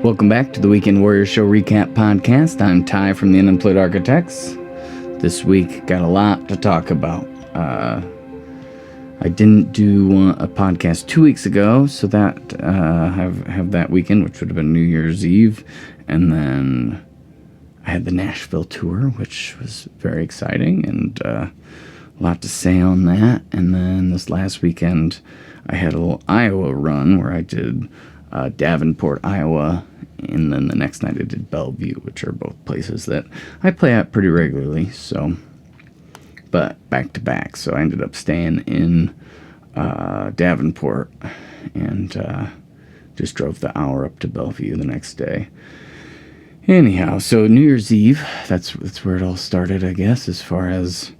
Welcome back to the Weekend Warrior Show Recap Podcast. I'm Ty from the Unemployed Architects. This week, got a lot to talk about. I didn't do a podcast 2 weeks ago, so that have that weekend, which would have been New Year's Eve, and then I had the Nashville tour, which was very exciting, and a lot to say on that. And then this last weekend, I had a little Iowa run where I did Davenport, Iowa, and then the next night I did Bellevue, which are both places that I play at pretty regularly, so, but back to back. So I ended up staying in Davenport and just drove the hour up to Bellevue the next day. Anyhow, so New Year's Eve, that's where it all started, I guess, as far as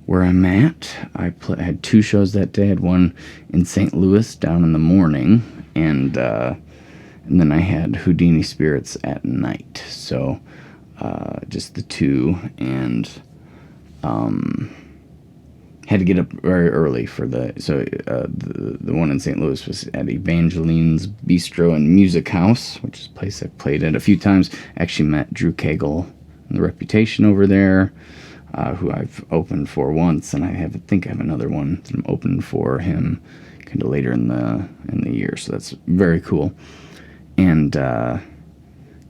where I'm at. I had two shows that day. I had one in St. Louis down in the morning, and then I had Houdini Spirits at night. So just the two, and had to get up very early for the one in St. Louis was at Evangeline's Bistro and Music House, which is a place I've played at a few times. Actually met Drew Cagle and The Reputation over there, who I've opened for once, and I think I have another one that I'm opening for him kind of later in the year. So that's very cool, and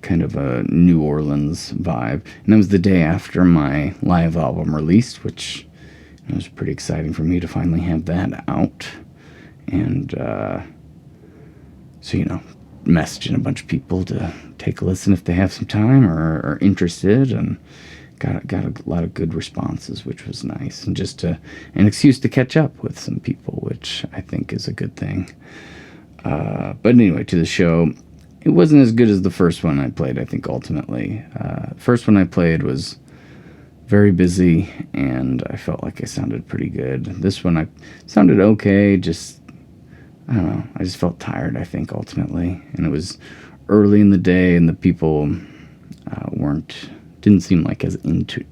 kind of a New Orleans vibe. And that was the day after my live album released, which was pretty exciting for me to finally have that out. And so, messaging a bunch of people to take a listen if they have some time or are interested, and got a lot of good responses, which was nice, and just an excuse to catch up with some people, which I think is a good thing. But anyway, to the show, it wasn't as good as the first one I played, I think, ultimately. The first one I played was very busy, and I felt like I sounded pretty good. This one, I sounded okay, just, I don't know, I just felt tired, I think, ultimately. And it was early in the day, and the people didn't seem like as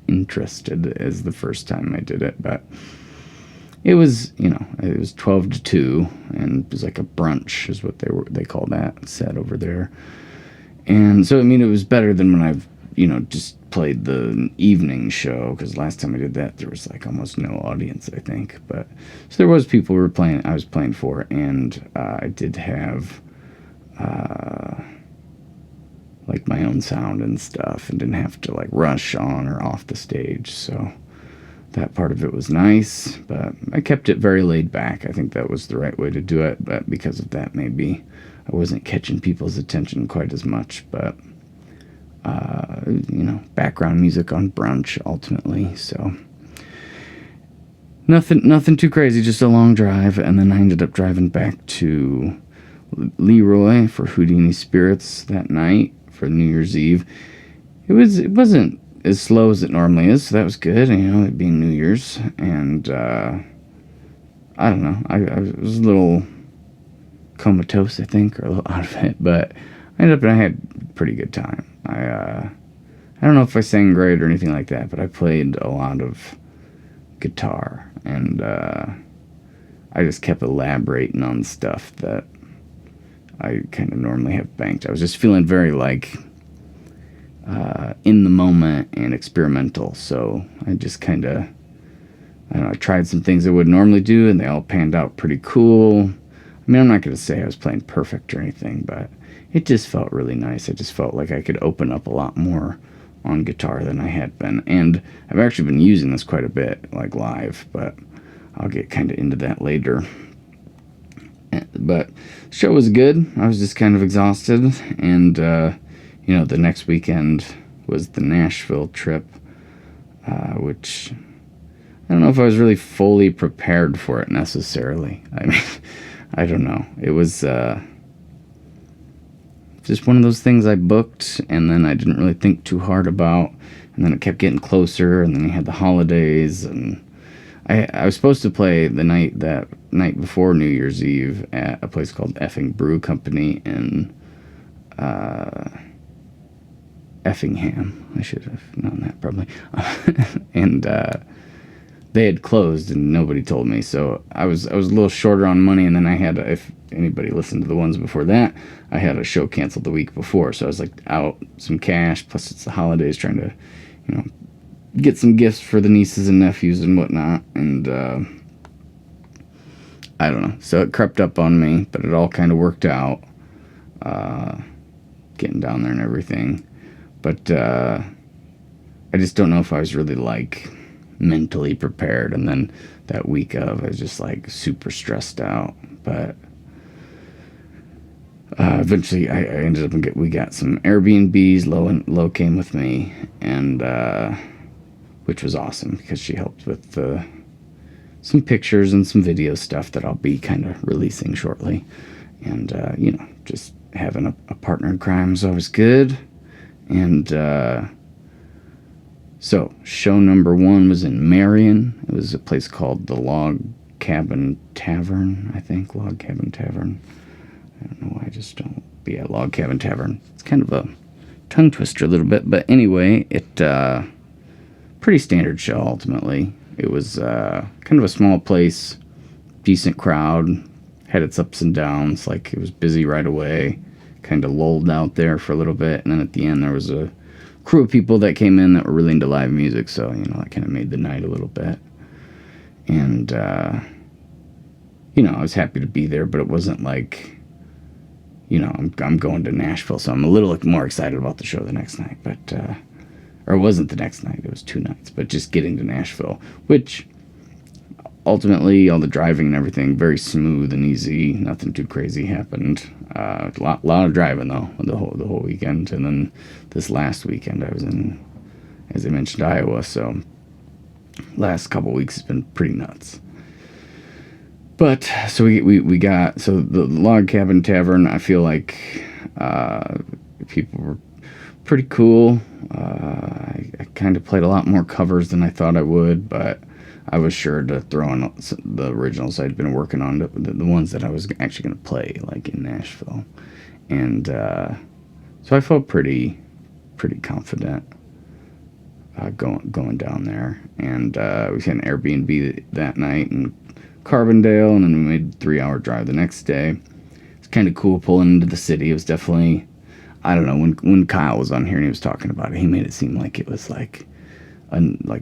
interested as the first time I did it, but it was, it was 12 to 2, and it was like a brunch is what they call that set over there. And so, it was better than when I've, just played the evening show, because last time I did that, there was like almost no audience, I think. But so there was people I was playing for, and I did have like my own sound and stuff, and didn't have to like rush on or off the stage. So that part of it was nice, but I kept it very laid back. I think that was the right way to do it, but because of that, maybe I wasn't catching people's attention quite as much. But background music on brunch ultimately, so nothing too crazy, just a long drive. And then I ended up driving back to Leroy for Houdini Spirits that night for New Year's Eve. It wasn't as slow as it normally is, so that was good, it being New Year's. And I don't know, I was a little comatose, I think, or a little out of it, but I had a pretty good time. I don't know if I sang great or anything like that, but I played a lot of guitar, and I just kept elaborating on stuff that I kind of normally have banked. I was just feeling very in the moment and experimental, so I just kind of, I tried some things I would normally do, and they all panned out pretty cool. I'm not going to say I was playing perfect or anything, but it just felt really nice. I just felt like I could open up a lot more on guitar than I had been. And I've actually been using this quite a bit, like live, but I'll get kind of into that later. But the show was good. I was just kind of exhausted. And, the next weekend was the Nashville trip, which I don't know if I was really fully prepared for it necessarily. I don't know. It was just one of those things I booked, and then I didn't really think too hard about, and then it kept getting closer, and then you had the holidays, and I was supposed to play that night before New Year's Eve at a place called Effing Brew Company in Effingham. I should have known that probably. And they had closed and nobody told me. So I was a little shorter on money, and then I had, if anybody listened to the ones before that, I had a show canceled the week before. So I was like out some cash, plus it's the holidays, trying to, get some gifts for the nieces and nephews and whatnot. And I don't know. So it crept up on me, but it all kind of worked out, getting down there and everything. But I just don't know if I was really like mentally prepared. And then that week of, I was just like super stressed out. But eventually I ended up we got some Airbnbs. Lo came with me, and which was awesome because she helped with some pictures and some video stuff that I'll be kind of releasing shortly. And just having a partner in crime is always good. And so show number 1 was in Marion. It was a place called the Log Cabin Tavern, I think. Log Cabin Tavern. I don't know why I just don't. But yeah, Log Cabin Tavern. It's kind of a tongue twister a little bit. But anyway, it pretty standard show ultimately. It was kind of a small place, decent crowd, had its ups and downs. Like, it was busy right away, kind of lulled out there for a little bit. And then at the end, there was a crew of people that came in that were really into live music. So, that kind of made the night a little bit. And, I was happy to be there, but it wasn't like, I'm going to Nashville, so I'm a little more excited about the show the next night. But, or it wasn't the next night, it was 2 nights. But just getting to Nashville, which ultimately, all the driving and everything, very smooth and easy. Nothing too crazy happened. A lot of driving, though, the whole weekend. And then this last weekend, I was in, as I mentioned, Iowa. So last couple weeks has been pretty nuts. But so we got, so the Log Cabin Tavern, I feel like people were pretty cool. I kind of played a lot more covers than I thought I would, but I was sure to throw in the originals I'd been working on, the ones that I was actually going to play, like in Nashville. And so I felt pretty confident going down there. And we had an Airbnb that night in Carbondale, and then we made a 3-hour drive the next day. It's kind of cool pulling into the city. It was definitely, I don't know, when Kyle was on here and he was talking about it, he made it seem like it was like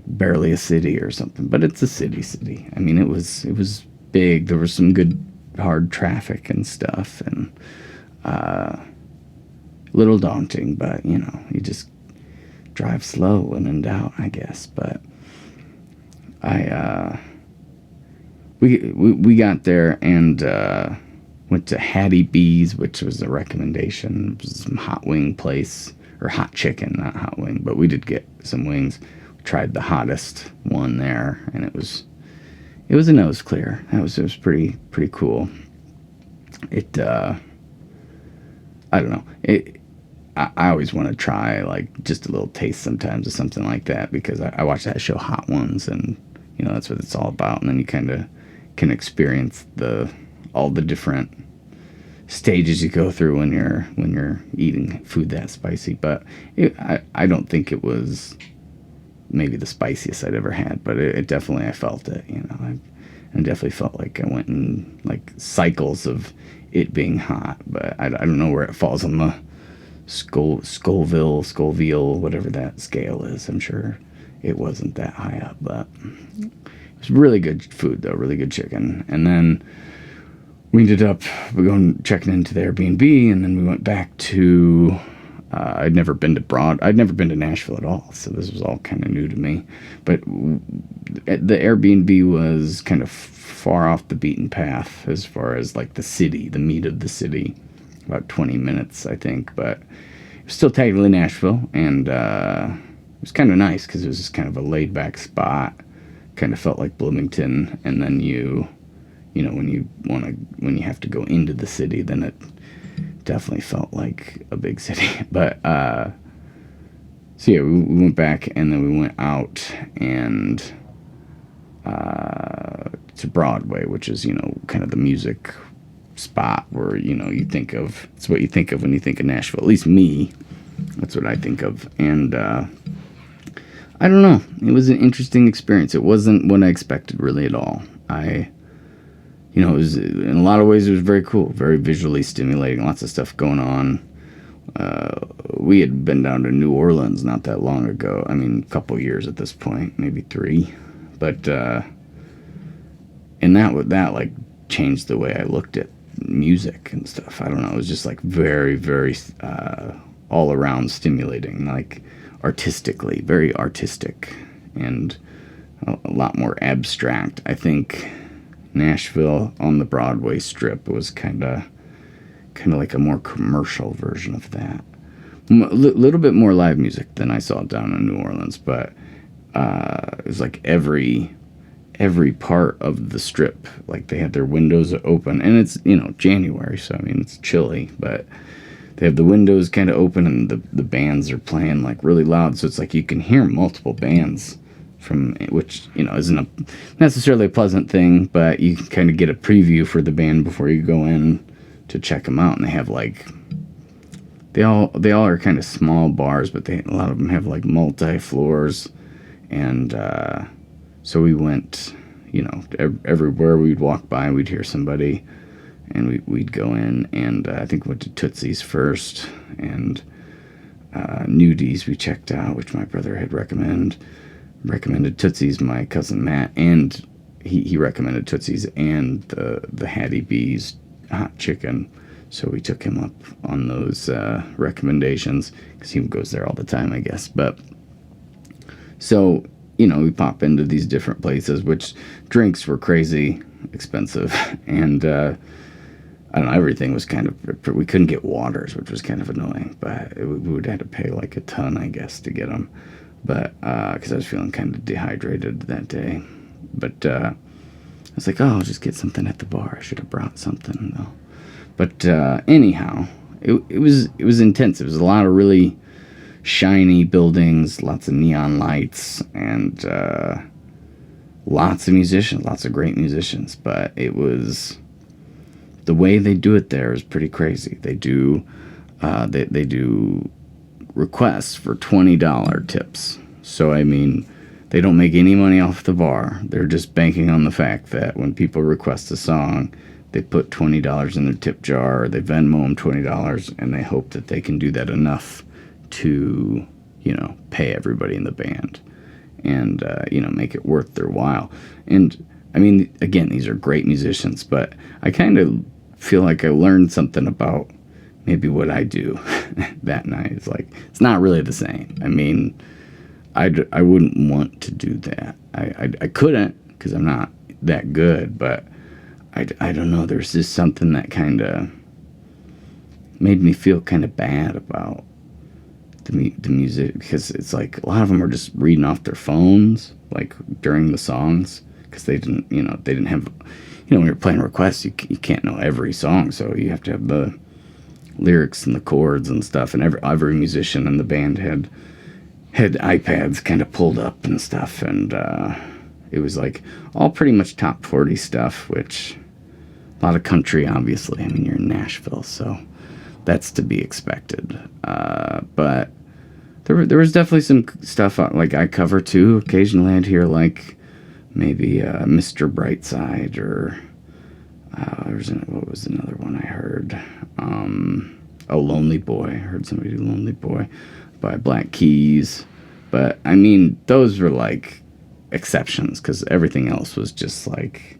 barely a city or something, but it's a city. I mean, it was big. There was some good hard traffic and stuff, and a little daunting, but you just drive slow when in doubt, I guess. But we got there and went to Hattie B's, which was a recommendation. It was some hot wing place, or hot chicken, not hot wing, but we did get some wings. Tried the hottest one there, and it was a nose clear. It was pretty cool. It I don't know. I always want to try like just a little taste sometimes of something like that, because I watch that show Hot Ones, and that's what it's all about. And then you kind of can experience all the different stages you go through when you're eating food that spicy. But I don't think it was maybe the spiciest I'd ever had, but it definitely, I felt it, I definitely felt like I went in like cycles of it being hot, but I don't know where it falls on the Scoville, whatever that scale is. I'm sure it wasn't that high up, but it was really good food though, really good chicken. And then we ended up checking into the Airbnb, and then we went back to, I'd never been to Nashville at all, so this was all kind of new to me. But the Airbnb was kind of far off the beaten path as far as like the city, the meat of the city, about 20 minutes, I think. But it was still technically Nashville, and it was kind of nice because it was just kind of a laid-back spot. Kind of felt like Bloomington, and then when you have to go into the city, then it definitely felt like a big city. But so yeah, we went back, and then we went out and to Broadway, which is kind of the music spot where you think of. It's what you think of when you think of Nashville. At least me, that's what I think of. And I don't know. It was an interesting experience. It wasn't what I expected really at all. It was, in a lot of ways, it was very cool, very visually stimulating, lots of stuff going on. We had been down to New Orleans not that long ago. I mean, a couple years at this point, maybe 3. But, and that like changed the way I looked at music and stuff. I don't know. It was just like very, very, all around stimulating, like artistically, very artistic and a lot more abstract. I think Nashville on the Broadway strip was kind of like a more commercial version of that. A little bit more live music than I saw down in New Orleans, but it was like every part of the strip, like they had their windows open, and it's January, so I mean it's chilly, but they have the windows kind of open, and the bands are playing like really loud, so it's like you can hear multiple bands from, which isn't necessarily a pleasant thing, but you can kind of get a preview for the band before you go in to check them out. And they have like they all are kind of small bars, but a lot of them have like multi floors, and so we went, everywhere we'd walk by, we'd hear somebody, and we'd go in, and I think we went to Tootsie's first, and Nudies we checked out, which my brother had recommended Tootsie's. My cousin Matt, and he recommended Tootsie's and the Hattie B's hot chicken, so we took him up on those recommendations because he goes there all the time, I guess. But so we pop into these different places, which drinks were crazy expensive, and I don't know, everything was kind of, we couldn't get waters, which was kind of annoying, but we would have to pay like a ton, I guess, to get them. But because I was feeling kind of dehydrated that day. But I was like, I'll just get something at the bar. I should have brought something though. But anyhow, it was intense. It was a lot of really shiny buildings, lots of neon lights, and lots of musicians, lots of great musicians. But it was, the way they do it there is pretty crazy. They do they do requests for $20 tips. So I mean, they don't make any money off the bar. They're just banking on the fact that when people request a song, they put $20 in their tip jar, or they Venmo them $20, and they hope that they can do that enough to, pay everybody in the band and, make it worth their while. And I mean, again, these are great musicians, but I kind of feel like I learned something about maybe what I do that night. It's like, it's not really the same. I mean, I wouldn't want to do that. I couldn't, because I'm not that good, but I don't know. There's just something that kind of made me feel kind of bad about the music, because it's like a lot of them are just reading off their phones, like during the songs, because they didn't have, when you're playing requests, you can't know every song, so you have to have the lyrics and the chords and stuff, and every musician in the band had iPads kind of pulled up and stuff, and it was like all pretty much top 40 stuff, which a lot of country, obviously. I mean, you're in Nashville, so that's to be expected. But there was definitely some stuff like I cover too. Occasionally I'd hear like maybe Mr. Brightside, or what was another one I heard? Lonely Boy. I heard somebody do Lonely Boy by Black Keys. But I mean, those were like exceptions, because everything else was just like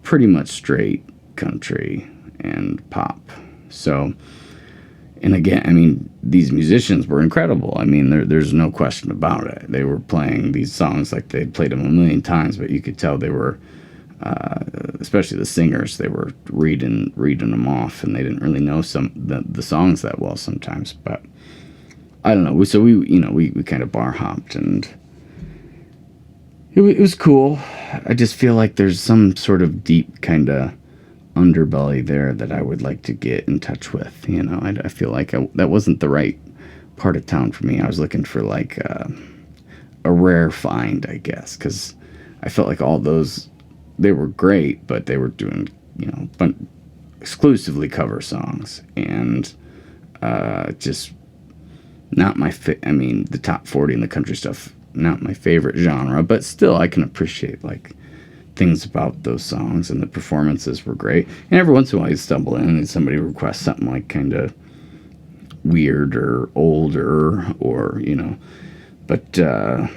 pretty much straight country and pop. So, and again, I mean, these musicians were incredible. I mean, there's no question about it. They were playing these songs like they'd played them a million times, but you could tell they were, especially the singers, they were reading them off, and they didn't really know the songs that well sometimes. But I don't know. So we kind of bar hopped, and it was cool. I just feel like there's some sort of deep kind of underbelly there that I would like to get in touch with. I feel like that wasn't the right part of town for me. I was looking for like a rare find, I guess, because I felt like all those, they were great, but they were doing exclusively cover songs, and just not my fit. I mean, the top 40 and the country stuff not my favorite genre, but still I can appreciate like things about those songs, and the performances were great. And every once in a while you stumble in and somebody requests something like kind of weird or older, or but a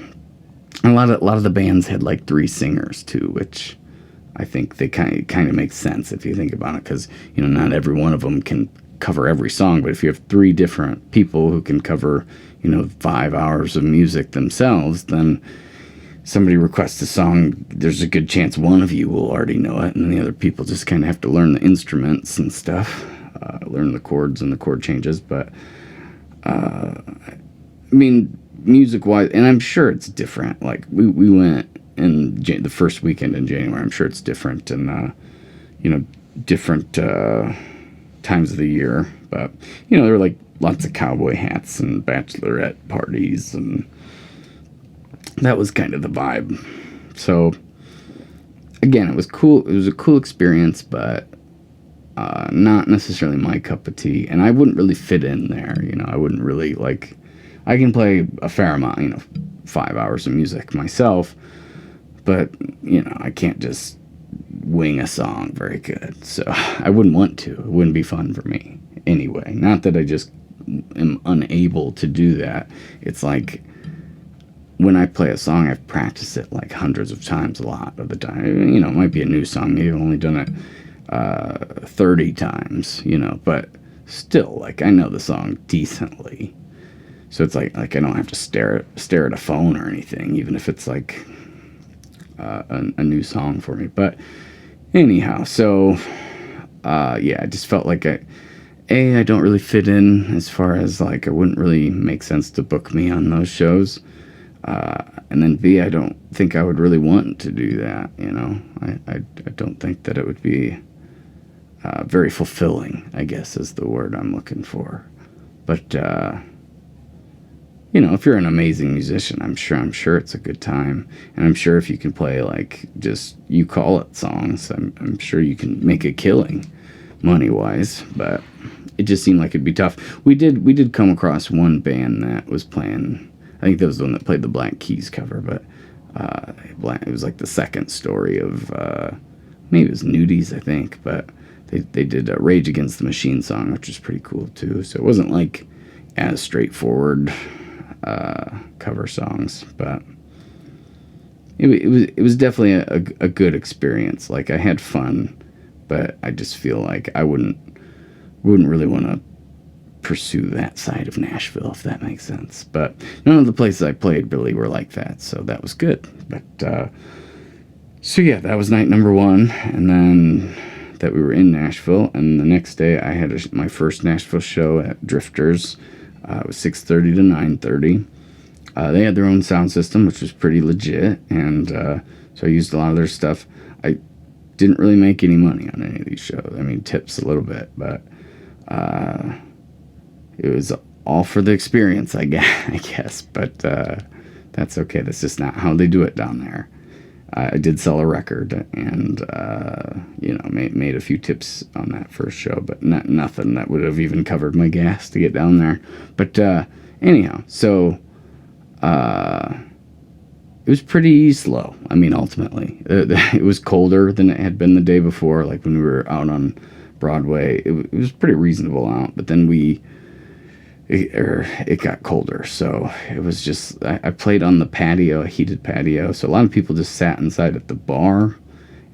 lot of the bands had like 3 singers too, which I think they kind of makes sense if you think about it, because not every one of them can cover every song. But if you have 3 different people who can cover 5 hours of music themselves, then somebody requests a song, there's a good chance one of you will already know it, and the other people just kind of have to learn the instruments and stuff, learn the chords and the chord changes. But I mean, music-wise, and I'm sure it's different. Like we went in the first weekend in January. I'm sure it's different, and different times of the year. But there were like lots of cowboy hats and bachelorette parties, and that was kind of the vibe. So again, it was cool. It was a cool experience, but not necessarily my cup of tea. And I wouldn't really fit in there. I wouldn't really like. I can play a fair amount, 5 hours of music myself, but I can't just wing a song very good. So I wouldn't want to. It wouldn't be fun for me anyway. Not that I just am unable to do that. It's like, when I play a song, I've practiced it like hundreds of times a lot of the time. It might be a new song. Maybe I've only done it 30 times, but still, like, I know the song decently. So it's like I don't have to stare at a phone or anything, even if it's like a new song for me. But anyhow, so yeah, I just felt like I don't really fit in, as far as like it wouldn't really make sense to book me on those shows. And then B, I don't think I would really want to do that. I don't think that it would be very fulfilling, I guess is the word I'm looking for. But if you're an amazing musician, I'm sure it's a good time. And I'm sure if you can play like just you call it songs, I'm sure you can make a killing money wise. But it just seemed like it'd be tough. We did come across one band that was playing. I think that was the one that played the Black Keys cover, but it was like the second story of maybe it was Nudies, I think. But they did a Rage Against the Machine song, which was pretty cool too. So it wasn't like as straightforward cover songs, but it was definitely a good experience. Like, I had fun, but I just feel like I wouldn't really want to pursue that side of Nashville, if that makes sense. But none of the places I played really were like that, so that was good. But so yeah, that was night number 1, and then that we were in Nashville, and the next day I had my first Nashville show at Drifters. It was 6:30 to 9:30. They had their own sound system, which was pretty legit, and so I used a lot of their stuff. I didn't really make any money on any of these shows. I mean, tips a little bit, but it was all for the experience, I guess. But that's okay. That's just not how they do it down there. I did sell a record, and made a few tips on that first show, but nothing that would have even covered my gas to get down there. But anyhow, so it was pretty slow. I mean, ultimately, it was colder than it had been the day before. Like when we were out on Broadway, it was pretty reasonable out, but then it got colder, so it was just, I played on the patio, a heated patio, so a lot of people just sat inside at the bar,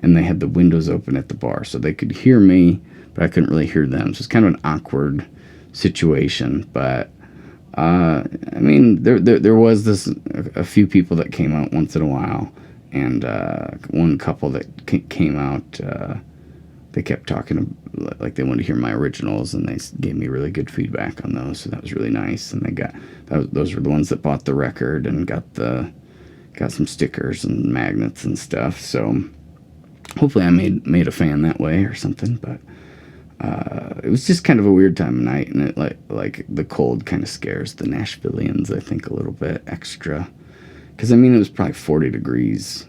and they had the windows open at the bar, so they could hear me, but I couldn't really hear them, so it's kind of an awkward situation. But I mean, there was a few people that came out once in a while, and one couple that came out, they kept talking, like they wanted to hear my originals, and they gave me really good feedback on those, so that was really nice. And those were the ones that bought the record and got some stickers and magnets and stuff. So hopefully I made a fan that way or something. But it was just kind of a weird time of night, and it like the cold kind of scares the Nashvillians, I think, a little bit extra, because I mean, it was probably 40 degrees.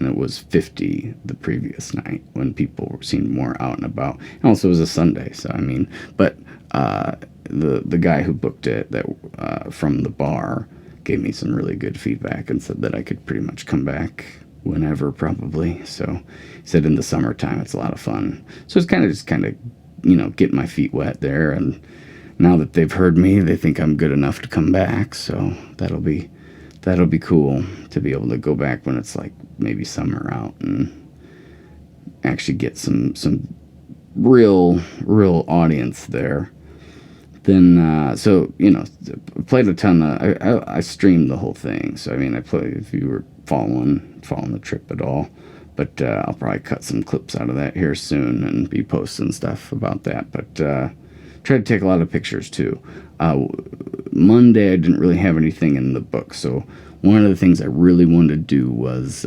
And it was 50 the previous night when people seemed more out and about. And also it was a Sunday, so I mean, but the guy who booked it from the bar gave me some really good feedback and said that I could pretty much come back whenever, probably. So he said in the summertime it's a lot of fun. So it's kind of getting my feet wet there, and now that they've heard me, they think I'm good enough to come back. So that'll be cool to be able to go back when it's like maybe summer out and actually get some real audience there. Then so played a ton of, I streamed the whole thing. So I mean, I played, if you were following the trip at all, but I'll probably cut some clips out of that here soon and be posting stuff about that. But tried to take a lot of pictures too. Monday I didn't really have anything in the book, so one of the things I really wanted to do was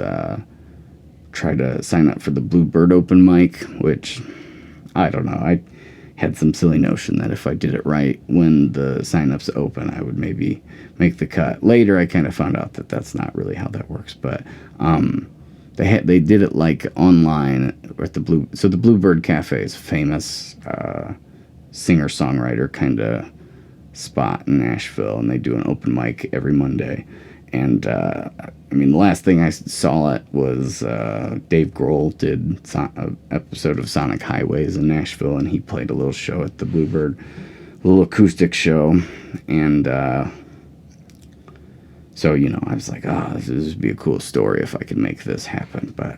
try to sign up for the Bluebird open mic, which I don't know. I had some silly notion that if I did it right when the sign-ups open, I would maybe make the cut. Later, I kind of found out that that's not really how that works. But they did it like online at the Bluebird Cafe is a famous singer-songwriter kind of spot in Nashville, and they do an open mic every Monday. And I mean, the last thing I saw it was Dave Grohl did an episode of Sonic Highways in Nashville, and he played a little show at the Bluebird, a little acoustic show. And so, I was like, this would be a cool story if I could make this happen. But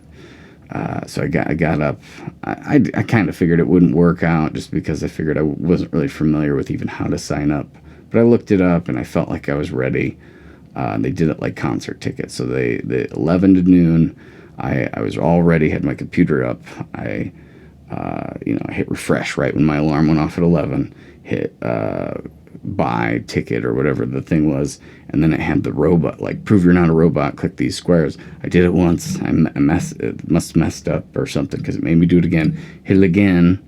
so I got up. I kind of figured it wouldn't work out just because I figured I wasn't really familiar with even how to sign up. But I looked it up, and I felt like I was ready. They did it like concert tickets. So they 11 to noon, I was all ready, had my computer up. I hit refresh right when my alarm went off at 11, hit buy ticket or whatever the thing was, and then it had the robot, like, prove you're not a robot, click these squares. I did it once. It must have messed up or something because it made me do it again. Hit it again.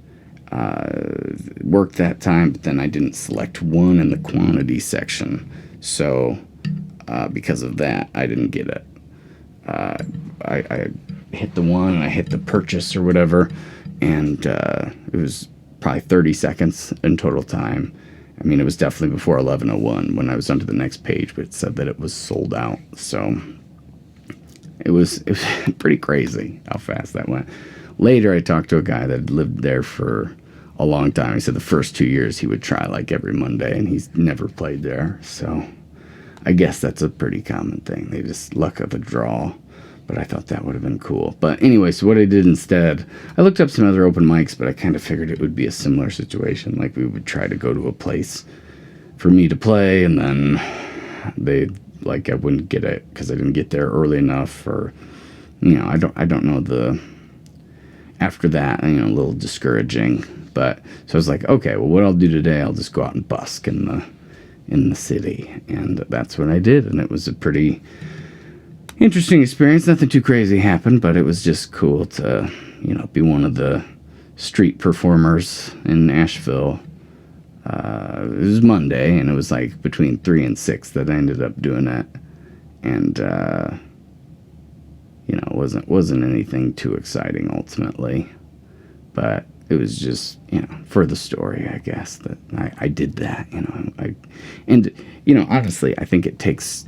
Worked that time, but then I didn't select one in the quantity section. So because of that, I didn't get it. I hit the one, and I hit the purchase or whatever, and it was probably 30 seconds in total time. I mean, it was definitely before 11:01 when I was onto the next page, but it said that it was sold out. So it was pretty crazy how fast that went. Later, I talked to a guy that lived there for a long time. He said the first 2 years he would try like every Monday, and he's never played there. So I guess that's a pretty common thing. They just luck of the draw. But I thought that would have been cool. But anyway, so what I did instead, I looked up some other open mics, but I kind of figured it would be a similar situation. Like, we would try to go to a place for me to play, and then I wouldn't get it because I didn't get there early enough, or, I don't know after that, a little discouraging. But, so I was like, okay, well, what I'll do today, I'll just go out and busk in the city. And that's what I did, and it was a pretty interesting experience. Nothing too crazy happened, but it was just cool to, be one of the street performers in Nashville. It was Monday, and it was like between 3 and 6 that I ended up doing it. And, it wasn't anything too exciting ultimately, but it was just, for the story, I guess, that I did that, honestly, I think it takes,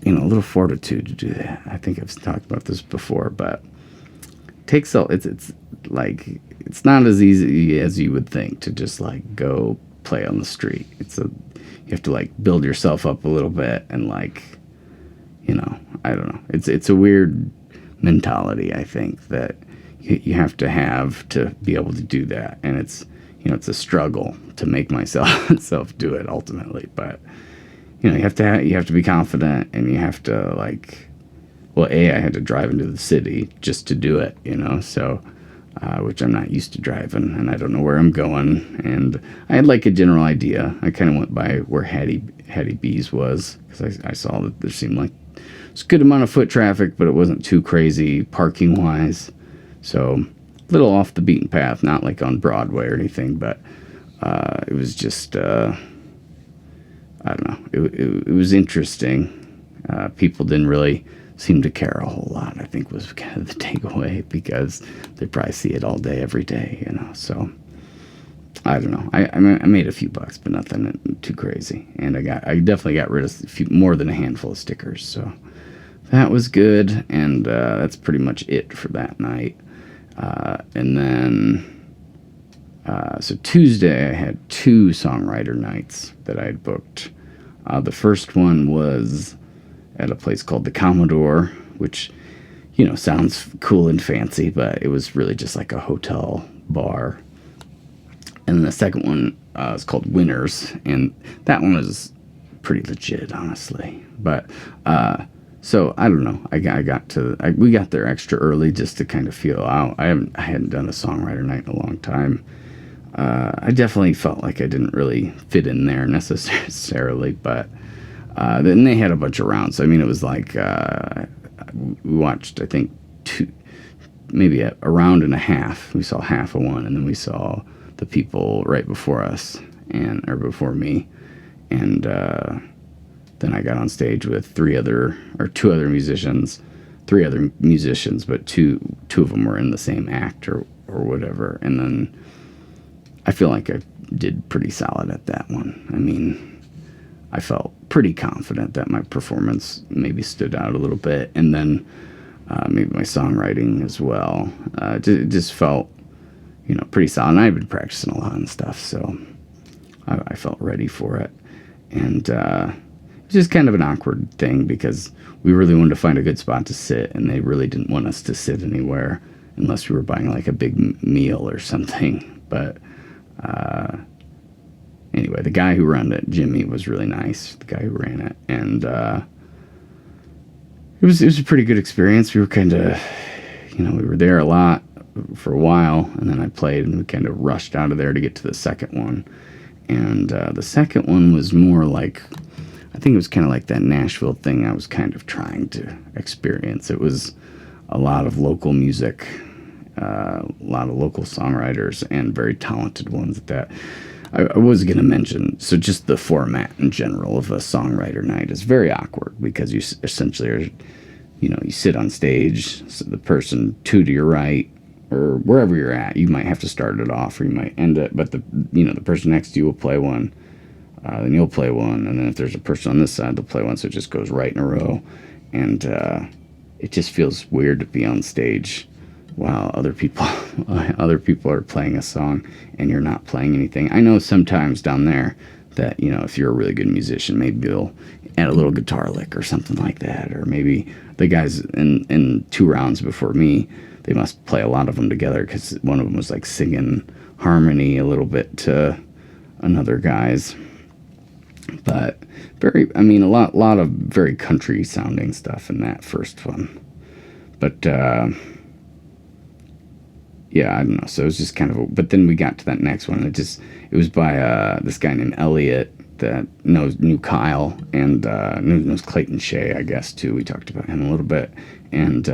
a little fortitude to do that. I think I've talked about this before, but it takes it's not as easy as you would think to just like go play on the street. You have to like build yourself up a little bit, and I don't know. It's a weird mentality, I think, that you have to be able to do that, and it's a struggle to make myself do it ultimately, but. You have to be confident, and you have to I had to drive into the city just to do it, so, which I'm not used to driving, and I don't know where I'm going, and I had like a general idea. I kind of went by where Hattie B's was, because I saw that there seemed like it's a good amount of foot traffic, but it wasn't too crazy parking wise, so a little off the beaten path, not like on Broadway or anything, but it was just I don't know. It was interesting. People didn't really seem to care a whole lot, I think, was kind of the takeaway, because they probably see it all day, every day, So I don't know. I made a few bucks, but nothing too crazy. And I definitely got rid of more than a handful of stickers. So that was good. And that's pretty much it for that night. And then so Tuesday I had 2 songwriter nights that I had booked. The first one was at a place called the Commodore, which, sounds cool and fancy, but it was really just like a hotel bar. And then the second one is called Winners, and that one was pretty legit, honestly. But so I don't know. We got there extra early just to kind of feel out. I hadn't done a songwriter night in a long time. I definitely felt like I didn't really fit in there necessarily, but then they had a bunch of rounds. I mean, it was like we watched, I think, maybe a round and a half. We saw half of one, and then we saw the people right before us or before me, and then I got on stage with 2 other musicians, but two of them were in the same act or whatever, and then I feel like I did pretty solid at that one. I mean, I felt pretty confident that my performance maybe stood out a little bit, and then maybe my songwriting as well. Just felt, pretty solid. And I've been practicing a lot and stuff, so I felt ready for it. And it was just kind of an awkward thing because we really wanted to find a good spot to sit, and they really didn't want us to sit anywhere unless we were buying like a big meal or something. But anyway, the guy who ran it, Jimmy, was really nice. The guy who ran it, and it was a pretty good experience. We were kind of, we were there a lot for a while, and then I played, and we kind of rushed out of there to get to the second one. And the second one was more like, I think it was kind of like that Nashville thing I was kind of trying to experience. It was a lot of local music, a lot of local songwriters, and very talented ones at that. I was going to mention, so just the format in general of a songwriter night is very awkward because you essentially are, you sit on stage, so the person 2 to your right, or wherever you're at, you might have to start it off or you might end it, but the person next to you will play one, then you'll play one, and then if there's a person on this side, they'll play one, so it just goes right in a row, and it just feels weird to be on stage while other people are playing a song and you're not playing anything. I know sometimes down there that, if you're a really good musician, maybe you'll add a little guitar lick or something like that, or maybe the guys in 2 rounds before me, they must play a lot of them together because one of them was like singing harmony a little bit to another guy's. But a lot of very country sounding stuff in that first one. But yeah, I don't know. So it was just kind of, but then we got to that next one. It was by this guy named Elliot that knew Kyle and knows Clayton Shea, I guess, too. We talked about him a little bit. And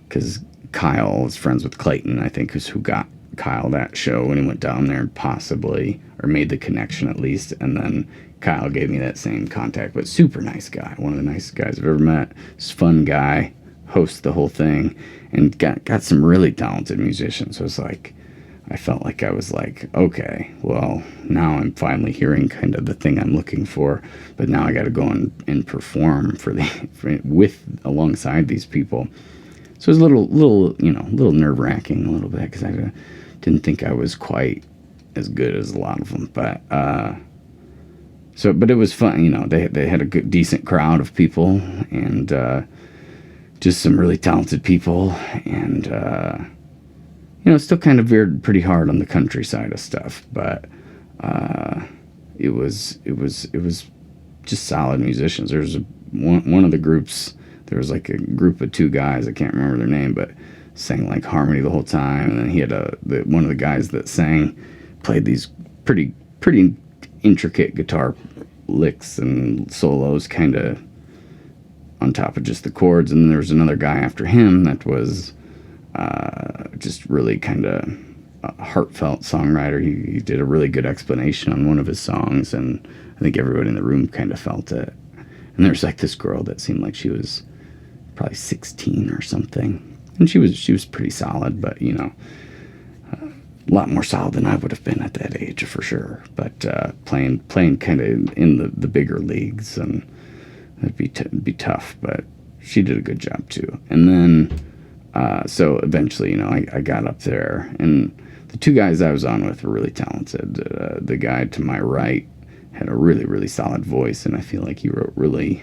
because Kyle is friends with Clayton, I think, is who got Kyle that show when he went down there, possibly, or made the connection at least. And then Kyle gave me that same contact, but super nice guy. One of the nicest guys I've ever met. Just fun guy, hosts the whole thing, and got some really talented musicians. So it's like, I felt like I was like, okay, well, now I'm finally hearing kind of the thing I'm looking for, but now I got to go and perform alongside these people. So it was a little nerve-wracking a little bit because I didn't think I was quite as good as a lot of them, but it was fun. They had a decent crowd of people, and just some really talented people, and still kind of veered pretty hard on the countryside of stuff, but it was just solid musicians. There was one of the groups. There was like a group of 2 guys, I can't remember their name, but sang like harmony the whole time. And then he had one of the guys that played these pretty intricate guitar licks and solos kind of on top of just the chords. And then there was another guy after him that was just really kind of a heartfelt songwriter. He did a really good explanation on one of his songs, and I think everybody in the room kind of felt it. And there was like this girl that seemed like she was probably 16 or something, and she was pretty solid, but a lot more solid than I would have been at that age for sure. But playing kind of in the bigger leagues, and it'd be tough. But she did a good job too. And then so eventually, I got up there, and the two guys I was on with were really talented. The guy to my right had a really, really solid voice, and I feel like he wrote really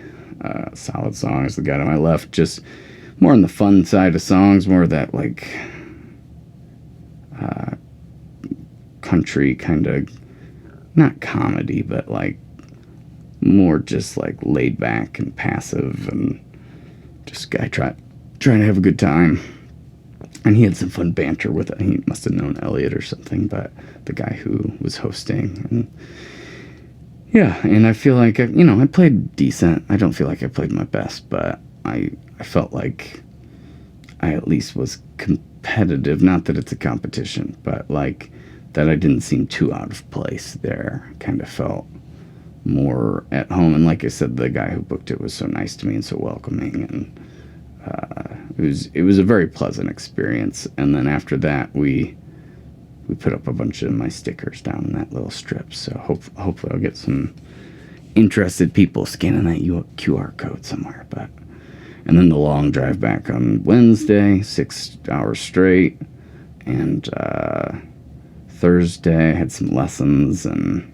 solid songs. The guy to my left, just more on the fun side of songs, more of that like country kind of, not comedy, but like more just like laid back and passive, and just guy trying to have a good time. And he had some fun banter with it. He must have known Elliot or something, but the guy who was hosting. And yeah, and I feel like, I played decent. I don't feel like I played my best, but I felt like I at least was competitive. Not that it's a competition, but like that I didn't seem too out of place there. Kind of felt more at home. And like I said, the guy who booked it was so nice to me and so welcoming, and it was a very pleasant experience. And then after that, we put up a bunch of my stickers down in that little strip. So hopefully I'll get some interested people scanning that QR code somewhere. And then the long drive back on Wednesday, 6 hours straight, and Thursday I had some lessons, and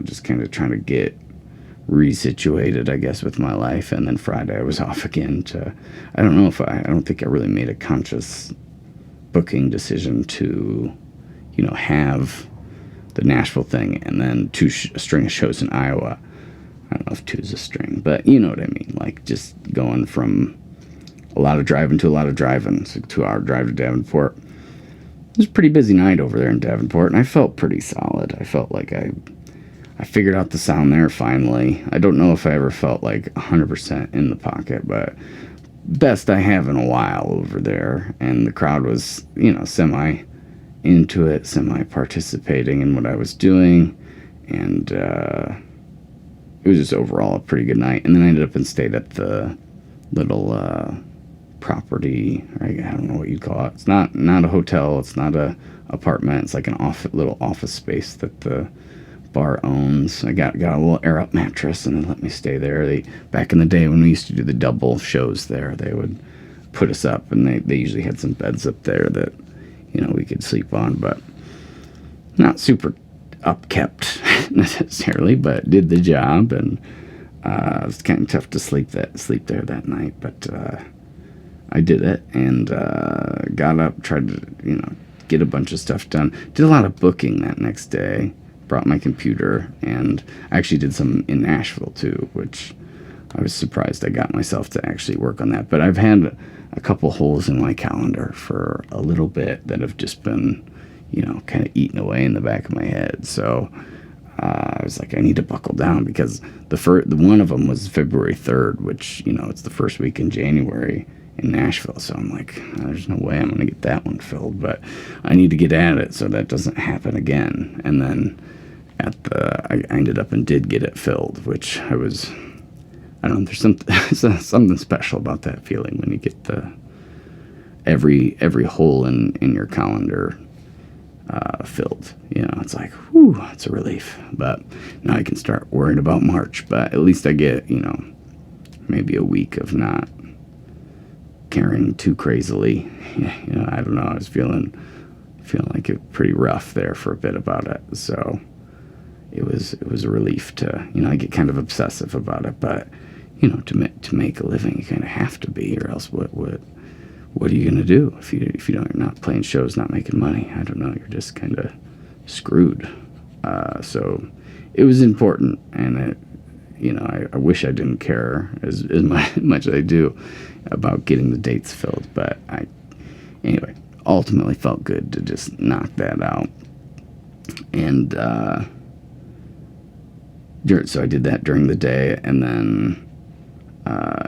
just kind of trying to get resituated, I guess, with my life. And then Friday I was off again I don't think I really made a conscious booking decision to, have the Nashville thing and then a string of shows in Iowa. I don't know if 2 is a string, but you know what I mean. Like just going from a lot of driving to a lot of driving. It's a 2-hour drive to Davenport. It was a pretty busy night over there in Davenport, and I felt pretty solid. I felt like I figured out the sound there finally. I don't know if I ever felt like 100% in the pocket, but best I have in a while over there. And the crowd was, semi into it, semi participating in what I was doing. And it was just overall a pretty good night. And then I ended up and stayed at the little property, I don't know what you'd call it. It's not a hotel. It's not a apartment. It's like an little office space that the bar owns. I got a little air up mattress, and they let me stay there. Back in the day when we used to do the double shows there, they would put us up, and they usually had some beds up there that we could sleep on, but not super upkept necessarily, but did the job. And it was kind of tough to sleep there that night, but I did it, and got up, tried to get a bunch of stuff done. Did a lot of booking that next day. Brought my computer, and I actually did some in Nashville too, which I was surprised I got myself to actually work on that. But I've had a couple holes in my calendar for a little bit that have just been, kind of eating away in the back of my head. So I was like, I need to buckle down, because the one of them was February 3rd, which, it's the first week in January in Nashville. So I'm like, there's no way I'm going to get that one filled, but I need to get at it so that doesn't happen again. And then I ended up and did get it filled, which I don't know, there's something special about that feeling when you get every hole in your calendar filled. It's like, whew, it's a relief. But now I can start worrying about March, but at least I get, maybe a week of not carrying too crazily. I don't know, I was feeling like it pretty rough there for a bit about it. So it was a relief to, I get kind of obsessive about it, but to make a living, you kind of have to be, or else what are you gonna do if you don't, you're not playing shows, not making money? I don't know, you're just kind of screwed. So it was important, and I wish I didn't care as much as I do about getting the dates filled, but anyway, ultimately felt good to just knock that out. And so I did that during the day, and then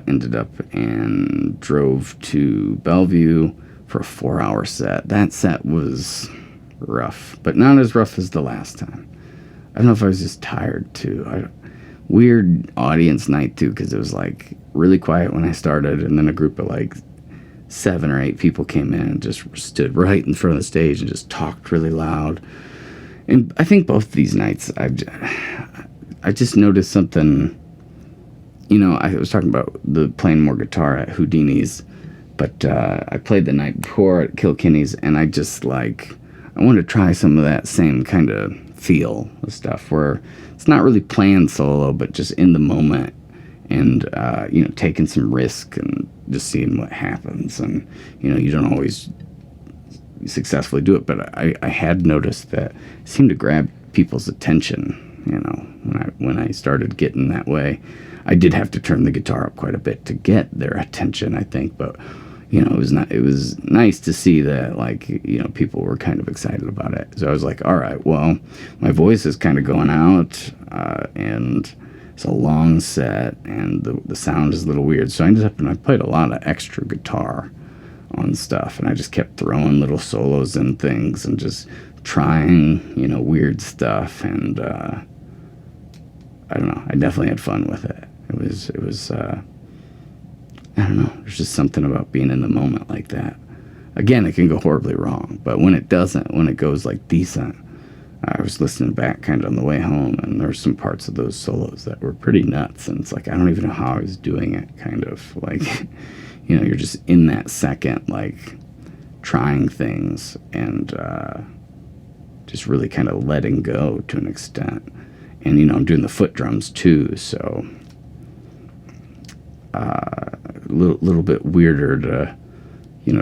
ended up and drove to Bellevue for a 4-hour set. That set was rough, but not as rough as the last time. I don't know if I was just tired too. Weird audience night too, because it was like really quiet when I started, and then a group of like 7 or 8 people came in and just stood right in front of the stage and just talked really loud. And I think both these nights, I just noticed something. I was talking about playing more guitar at Houdini's, but I played the night before at Kilkenny's, and I just I want to try some of that same kind of feel of stuff where it's not really playing solo, but just in the moment and, taking some risk and just seeing what happens. And, you don't always successfully do it, but I had noticed that it seemed to grab people's attention, when I started getting that way. I did have to turn the guitar up quite a bit to get their attention, I think, but it was nice to see that people were kind of excited about it. So I was like, all right, well, my voice is kind of going out, and it's a long set, and the sound is a little weird. So I ended up, and I played a lot of extra guitar on stuff, and I just kept throwing little solos and things and just trying, weird stuff. And I don't know, I definitely had fun with it. It was I don't know, there's just something about being in the moment like that. Again, it can go horribly wrong, but when it doesn't, when it goes decent, I was listening back kind of on the way home, and there's some parts of those solos that were pretty nuts, and it's I don't even know how I was doing it, kind of you're just in that second, trying things and just really kind of letting go to an extent. And, I'm doing the foot drums too, so a little bit weirder to,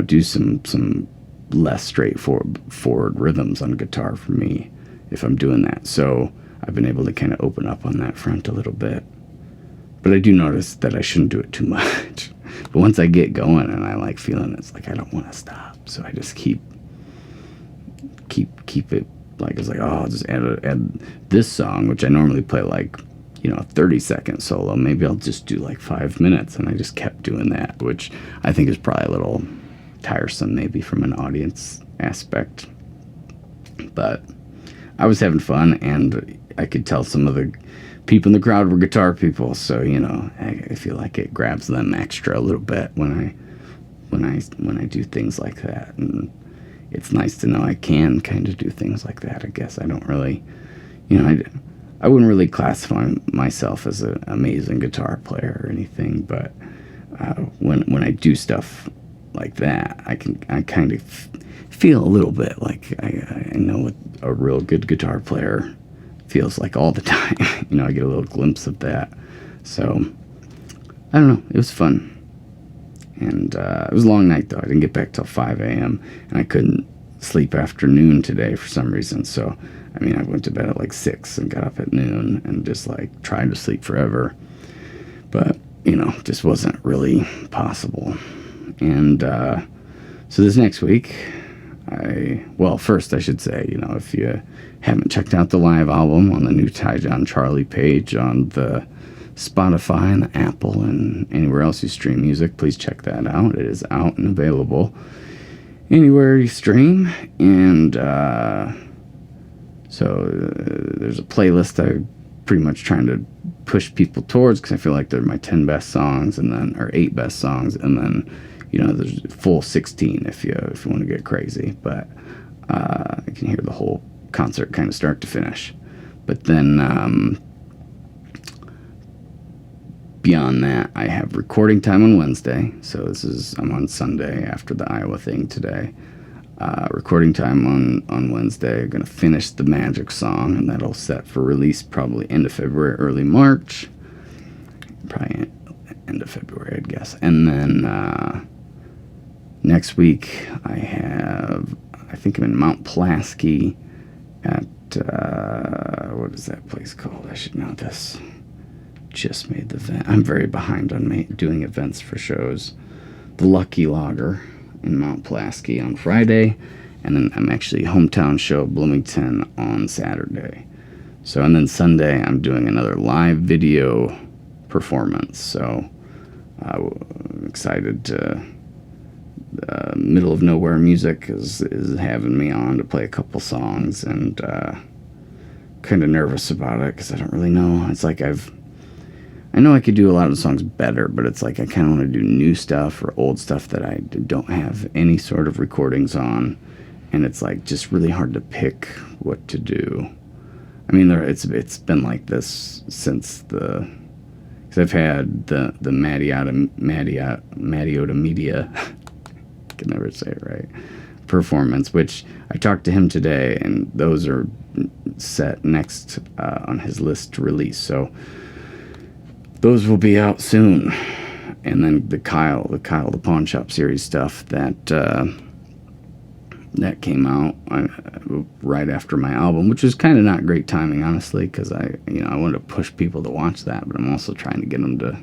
do some less straightforward rhythms on guitar for me if I'm doing that. So I've been able to kind of open up on that front a little bit. But I do notice that I shouldn't do it too much. But once I get going and I like feeling it, it's I don't want to stop. So I just keep it it's I'll just add this song, which I normally play a 30-second solo. Maybe I'll just do 5 minutes, and I just kept doing that, which I think is probably a little tiresome maybe from an audience aspect. But I was having fun, and I could tell some of the people in the crowd were guitar people, so I feel like it grabs them extra a little bit when I do things like that. And it's nice to know I can kind of do things like that. I guess I don't really, I wouldn't really classify myself as an amazing guitar player or anything, but when I do stuff like that, I kind of feel a little bit like I know what a real good guitar player feels like all the time. I get a little glimpse of that. So I don't know, it was fun. And it was a long night, though. I didn't get back till 5 a.m., and I couldn't sleep after noon today for some reason. So, I went to bed at 6 and got up at noon and just, tried to sleep forever. But, just wasn't really possible. And so this next week, first I should say, if you haven't checked out the live album on the new TyJon Charlie page on the Spotify and the Apple and anywhere else you stream music, please check that out. It is out and available anywhere you stream. And so there's a playlist I'm pretty much trying to push people towards, because I feel like they're my 10 best songs, and then, or 8 best songs, and then there's full 16 if you want to get crazy. But you can hear the whole concert kind of start to finish. But then beyond that, I have recording time on Wednesday. So I'm on Sunday after the Iowa thing today. Recording time on Wednesday. I'm going to finish the Magic song, and that'll set for release probably end of February, early March. Probably end of February, I'd guess. And then next week, I think I'm in Mount Pulaski at, what is that place called? I should know this. Just made the event. I'm very behind on doing events for shows. The Lucky Logger in Mount Pulaski on Friday, and then I'm actually hometown show Bloomington on Saturday. So, and then Sunday I'm doing another live video performance. So I'm excited to. Middle of Nowhere Music is having me on to play a couple songs, and kind of nervous about it because I don't really know. It's I know I could do a lot of the songs better, but it's like I kind of want to do new stuff or old stuff that I don't have any sort of recordings on, and it's like just really hard to pick what to do. I mean, it's been like this since because I've had the Mariota Media, I can never say it right, performance, which I talked to him today, and those are set next on his list to release. So those will be out soon. And then the Kyle the Pawn Shop series stuff that came out right after my album, which was kind of not great timing, honestly, because I wanted to push people to watch that, but I'm also trying to get them to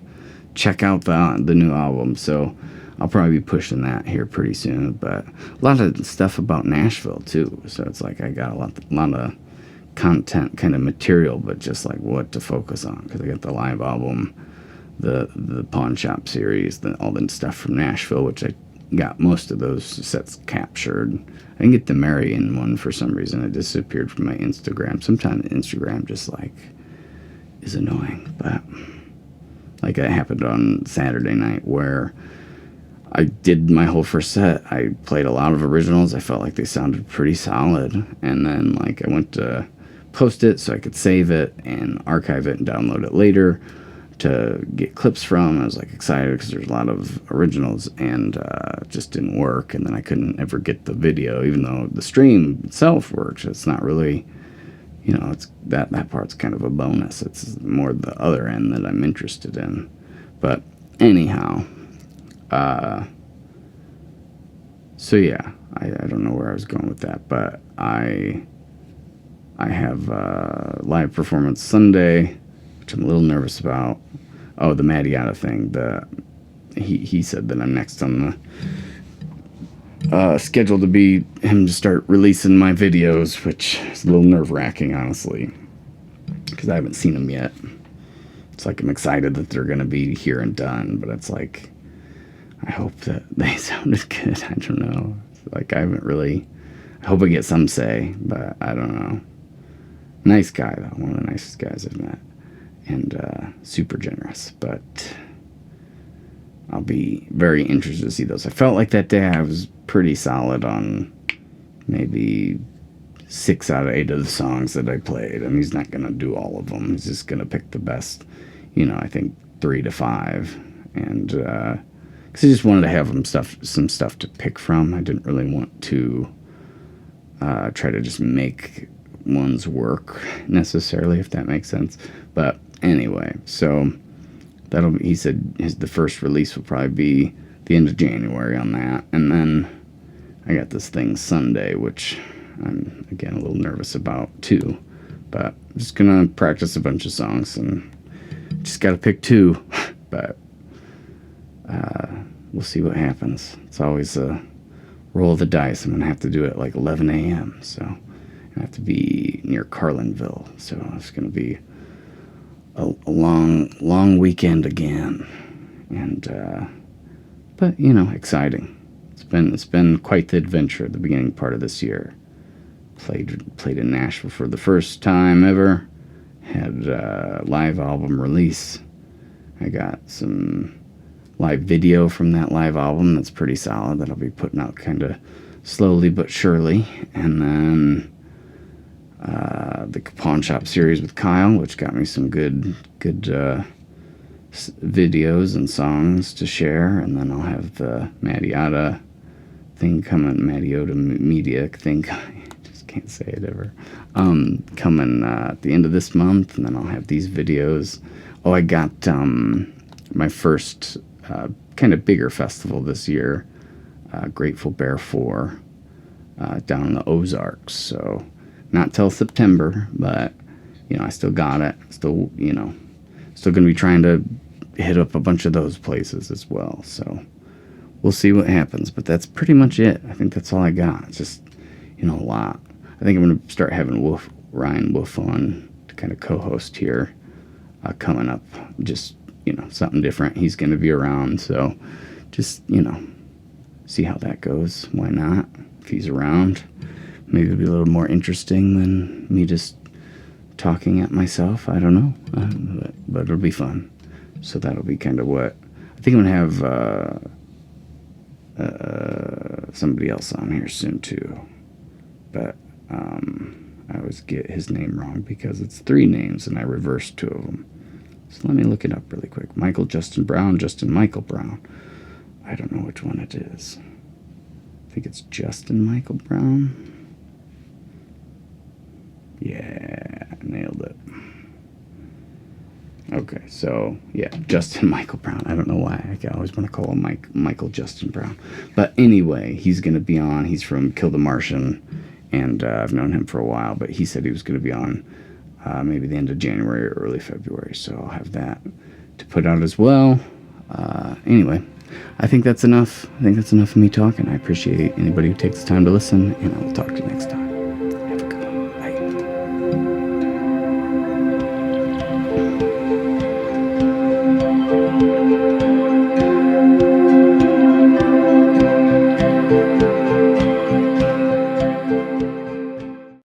check out the new album. So I'll probably be pushing that here pretty soon. But a lot of stuff about Nashville too. So it's like I got a lot of content kind of material, but just like what to focus on, because I got the live album, the Pawn Shop series, all the stuff from Nashville, which I got most of those sets captured. I didn't get the Marion one for some reason. It disappeared from my Instagram. Sometimes Instagram just like is annoying, but like that happened on Saturday night where I did my whole first set. I played a lot of originals. I felt like they sounded pretty solid, and then like I went to post it so I could save it and archive it and download it later to get clips from. I was like excited because there's a lot of originals, and just didn't work. And then I couldn't ever get the video, even though the stream itself works. It's not really, it's that part's kind of a bonus. It's more the other end that I'm interested in. But anyhow, so yeah, I don't know where I was going with that, but I have a live performance Sunday, which I'm a little nervous about. Oh, the Mariota thing. He said that I'm next on the schedule to be him to start releasing my videos, which is a little nerve-wracking, honestly, because I haven't seen them yet. It's like I'm excited that they're going to be here and done, but it's like I hope that they sounded good. I don't know. Like I hope I get some say, but I don't know. Nice guy, though. One of the nicest guys I've met. And super generous. But I'll be very interested to see those. I felt like that day I was pretty solid on maybe 6 out of 8 of the songs that I played. And he's not going to do all of them. He's just going to pick the best, I think 3 to 5. And because I just wanted to have some stuff to pick from. I didn't really want to try to just make one's work necessarily, if that makes sense. But anyway, so he said the first release will probably be the end of January on that. And then I got this thing Sunday, which I'm again a little nervous about too, but I'm just gonna practice a bunch of songs and just gotta pick 2. But we'll see what happens. It's always a roll of the dice. I'm gonna have to do it at like 11 a.m. So I have to be near Carlinville, so it's going to be a long weekend again, and but exciting. It's been quite the adventure at the beginning part of this year. Played in Nashville for the first time ever. Had a live album release. I got some live video from that live album that's pretty solid that I'll be putting out kind of slowly but surely, and then the Pawn Shop series with Kyle, which got me some good videos and songs to share, and then I'll have the Mariota thing coming, Mariota Media thing. I just can't say it ever. Coming at the end of this month, and then I'll have these videos. Oh, I got my first kind of bigger festival this year, Grateful Bear 4, down in the Ozarks. So not till September, but I still got it. Still going to be trying to hit up a bunch of those places as well. So we'll see what happens, but that's pretty much it. I think that's all I got. It's just a lot. I think I'm going to start having Ryan Wolf on to kind of co-host here coming up. Just something different. He's going to be around, so just see how that goes. Why not? If he's around, maybe it'll be a little more interesting than me just talking at myself. I don't know, but it'll be fun. So that'll be kind of what I think I'm gonna have somebody else on here soon too. But I always get his name wrong because it's 3 names and I reversed 2 of them. So let me look it up really quick. Michael Justin Brown, Justin Michael Brown. I don't know which one it is. I think it's Justin Michael Brown. Yeah, nailed it. Okay, so yeah, Justin Michael Brown. I don't know why. I always want to call him Michael Justin Brown. But anyway, he's going to be on. He's from Kill the Martian, and I've known him for a while, but he said he was going to be on maybe the end of January or early February, so I'll have that to put out as well. Anyway, I think that's enough. I think that's enough of me talking. I appreciate anybody who takes the time to listen, and I will talk to you next time.